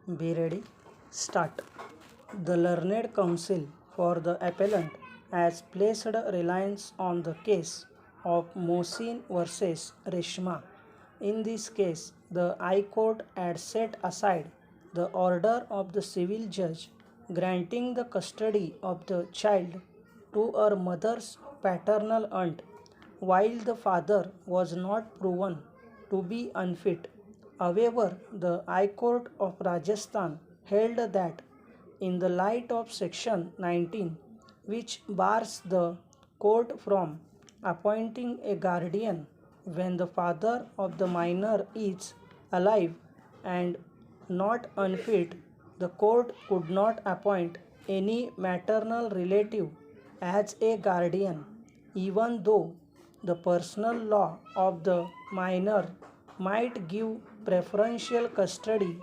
Be ready. Start. The learned counsel for the appellant has placed reliance on the case of Mohsin versus Reshma. In this case, the High Court had set aside the order of the civil judge granting the custody of the child to her mother's paternal aunt, while the father was not proven to be unfit. However, the High Court of Rajasthan held that, in the light of Section 19, which bars the court from appointing a guardian when the father of the minor is alive and not unfit, the court could not appoint any maternal relative as a guardian, even though the personal law of the minor might give preferential custody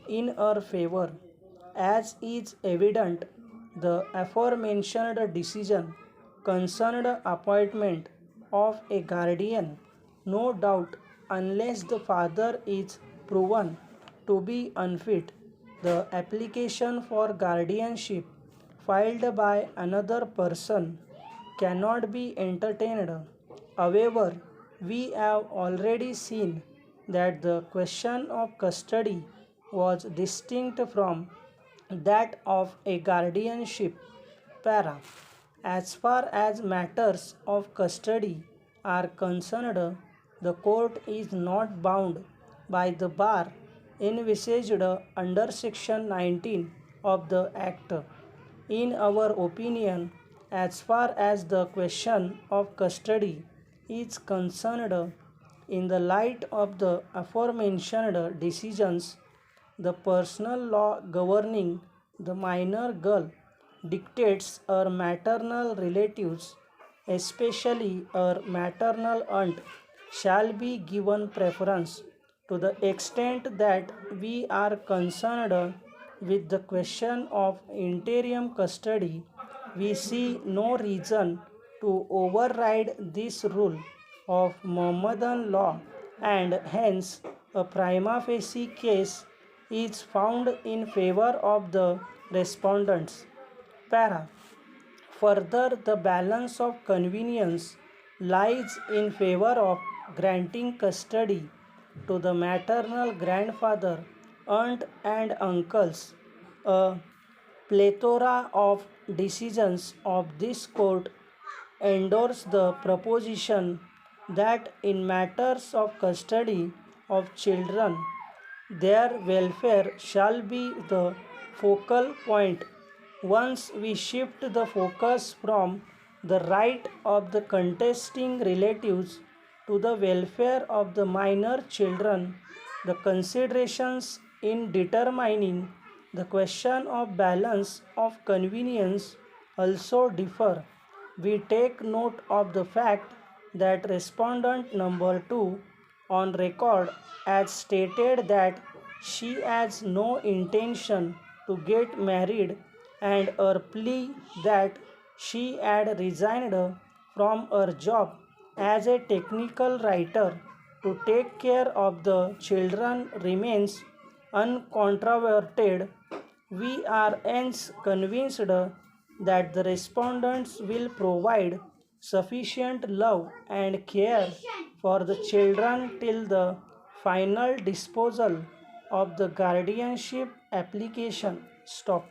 in her favor. As is evident, the aforementioned decision concerned appointment of a guardian, no doubt, unless the father is proven to be unfit. The application for guardianship filed by another person cannot be entertained. However, we have already seen that the question of custody was distinct from that of a guardianship. Para. As far as matters of custody are concerned, the court is not bound by the bar envisaged under Section 19 of the Act. In our opinion, as far as the question of custody is concerned, in the light of the aforementioned decisions, the personal law governing the minor girl dictates her maternal relatives, especially her maternal aunt, shall be given preference. To the extent that we are concerned with the question of interim custody, we see no reason to override this rule of Mohammedan law, and hence a prima facie case is found in favor of the respondents. Para. Further, the balance of convenience lies in favor of granting custody to the maternal grandfather, aunt, and uncles. A plethora of decisions of this court endorse the proposition that in matters of custody of children, their welfare shall be the focal point. Once we shift the focus from the right of the contesting relatives to the welfare of the minor children, the considerations in determining the question of balance of convenience also differ. We take note of the fact that respondent number 2 on record has stated that she has no intention to get married, and her plea that she had resigned from her job as a technical writer to take care of the children remains uncontroverted. We are hence convinced that the respondents will provide sufficient love and care for the children till the final disposal of the guardianship application. Stop.